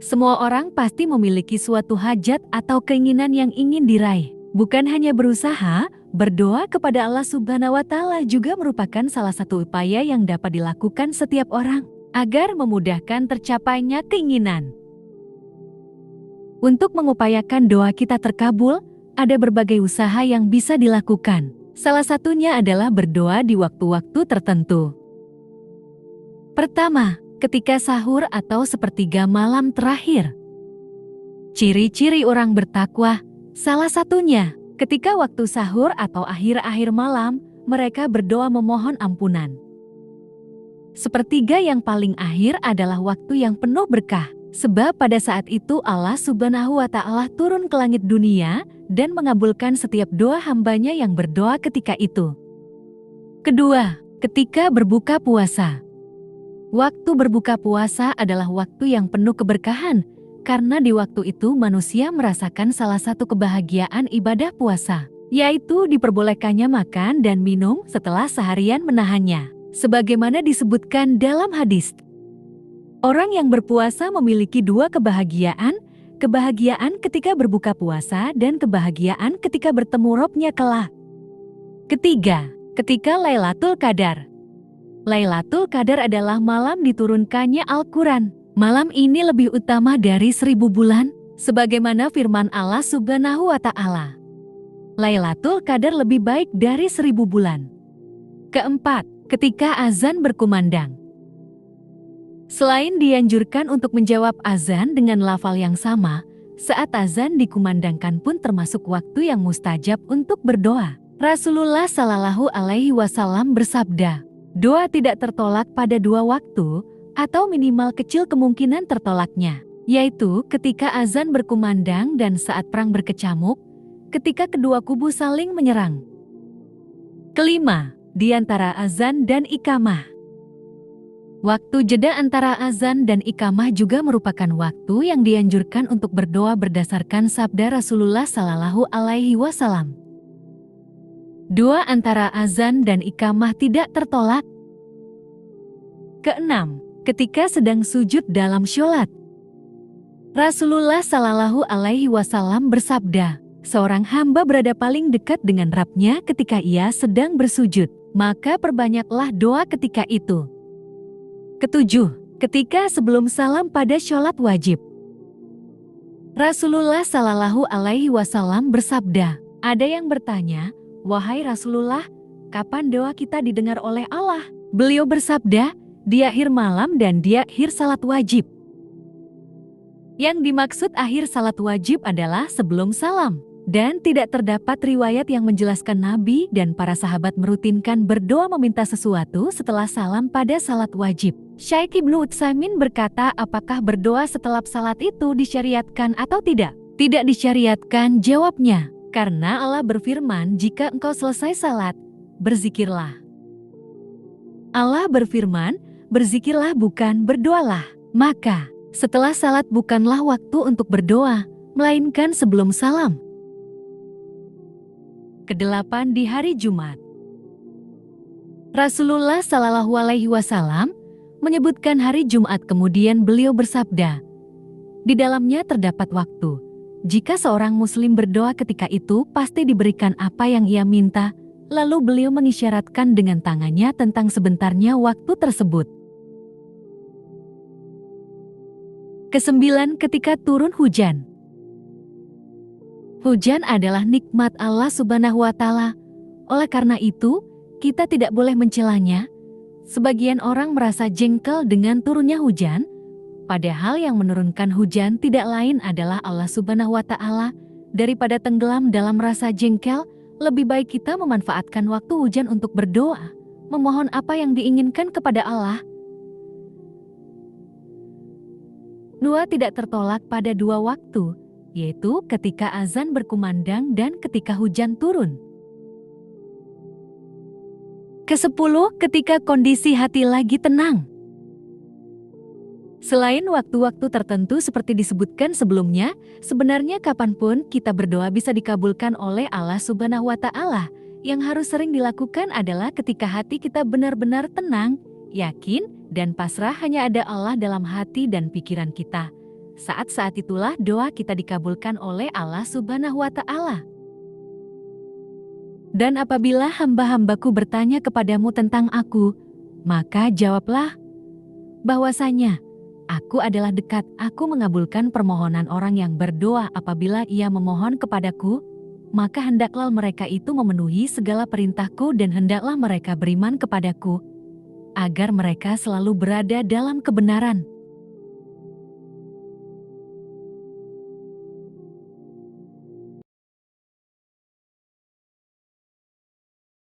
Semua orang pasti memiliki suatu hajat atau keinginan yang ingin diraih. Bukan hanya berusaha, berdoa kepada Allah Subhanahu wa Ta'ala juga merupakan salah satu upaya yang dapat dilakukan setiap orang agar memudahkan tercapainya keinginan. Untuk mengupayakan doa kita terkabul, ada berbagai usaha yang bisa dilakukan. Salah satunya adalah berdoa di waktu-waktu tertentu. Pertama, ketika sahur atau sepertiga malam terakhir. Ciri-ciri orang bertakwa, salah satunya, ketika waktu sahur atau akhir-akhir malam, mereka berdoa memohon ampunan. Sepertiga yang paling akhir adalah waktu yang penuh berkah, sebab pada saat itu Allah Subhanahu wa Ta'ala turun ke langit dunia dan mengabulkan setiap doa hambanya yang berdoa ketika itu. Kedua, ketika berbuka puasa. Waktu berbuka puasa adalah waktu yang penuh keberkahan, karena di waktu itu manusia merasakan salah satu kebahagiaan ibadah puasa, yaitu diperbolehkannya makan dan minum setelah seharian menahannya. Sebagaimana disebutkan dalam hadis, orang yang berpuasa memiliki dua kebahagiaan, kebahagiaan ketika berbuka puasa dan kebahagiaan ketika bertemu Robnya kelak. Ketiga, ketika Lailatul Qadar. Lailatul Qadar adalah malam diturunkannya Al-Quran. Malam ini lebih utama dari 1000 bulan, sebagaimana firman Allah Subhanahu wa Ta'ala. Lailatul Qadar lebih baik dari 1000 bulan. Keempat, ketika azan berkumandang. Selain dianjurkan untuk menjawab azan dengan lafal yang sama, saat azan dikumandangkan pun termasuk waktu yang mustajab untuk berdoa. Rasulullah Shallallahu Alaihi Wasallam bersabda, doa tidak tertolak pada dua waktu, atau minimal kecil kemungkinan tertolaknya, yaitu ketika azan berkumandang dan saat perang berkecamuk, ketika kedua kubu saling menyerang. Kelima, di antara azan dan iqamah. Waktu jeda antara azan dan iqamah juga merupakan waktu yang dianjurkan untuk berdoa berdasarkan sabda Rasulullah Shallallahu Alaihi Wasallam. Doa antara azan dan iqamah tidak tertolak. Keenam, ketika sedang sujud dalam sholat. Rasulullah Shallallahu Alaihi Wasallam bersabda, seorang hamba berada paling dekat dengan Rabb-nya ketika ia sedang bersujud, maka perbanyaklah doa ketika itu. Ketujuh, ketika sebelum salam pada sholat wajib. Rasulullah Shallallahu Alaihi Wasallam bersabda, ada yang bertanya, wahai Rasulullah, kapan doa kita didengar oleh Allah? Beliau bersabda, di akhir malam dan di akhir salat wajib. Yang dimaksud akhir salat wajib adalah sebelum salam. Dan tidak terdapat riwayat yang menjelaskan Nabi dan para sahabat merutinkan berdoa meminta sesuatu setelah salam pada salat wajib. Syekh Ibnu Utsaimin berkata, apakah berdoa setelah salat itu disyariatkan atau tidak? Tidak disyariatkan, jawabnya. Karena Allah berfirman, jika engkau selesai salat, berzikirlah. Allah berfirman, berzikirlah bukan berdoalah. Maka, setelah salat bukanlah waktu untuk berdoa, melainkan sebelum salam. Kedelapan, di hari Jumat. Rasulullah Shallallahu Alaihi Wasallam menyebutkan hari Jumat, kemudian beliau bersabda, di dalamnya terdapat waktu. Jika seorang muslim berdoa ketika itu, pasti diberikan apa yang ia minta. Lalu beliau mengisyaratkan dengan tangannya tentang sebentarnya waktu tersebut. Kesembilan, ketika turun hujan. Hujan adalah nikmat Allah Subhanahu wa Ta'ala. Oleh karena itu, kita tidak boleh mencelanya. Sebagian orang merasa jengkel dengan turunnya hujan, padahal yang menurunkan hujan tidak lain adalah Allah Subhanahu wa Ta'ala. Daripada tenggelam dalam rasa jengkel, lebih baik kita memanfaatkan waktu hujan untuk berdoa, memohon apa yang diinginkan kepada Allah. Doa tidak tertolak pada dua waktu, yaitu ketika azan berkumandang dan ketika hujan turun. Kesepuluh, ketika kondisi hati lagi tenang. Selain waktu-waktu tertentu seperti disebutkan sebelumnya, sebenarnya kapanpun kita berdoa bisa dikabulkan oleh Allah Subhanahu wa Ta'ala. Yang harus sering dilakukan adalah ketika hati kita benar-benar tenang, yakin, dan pasrah hanya ada Allah dalam hati dan pikiran kita. Saat-saat itulah doa kita dikabulkan oleh Allah Subhanahu wa Ta'ala. Dan apabila hamba-hambaku bertanya kepadamu tentang aku, maka jawablah bahwasanya aku adalah dekat, aku mengabulkan permohonan orang yang berdoa apabila ia memohon kepadaku, maka hendaklah mereka itu memenuhi segala perintahku dan hendaklah mereka beriman kepadaku, agar mereka selalu berada dalam kebenaran.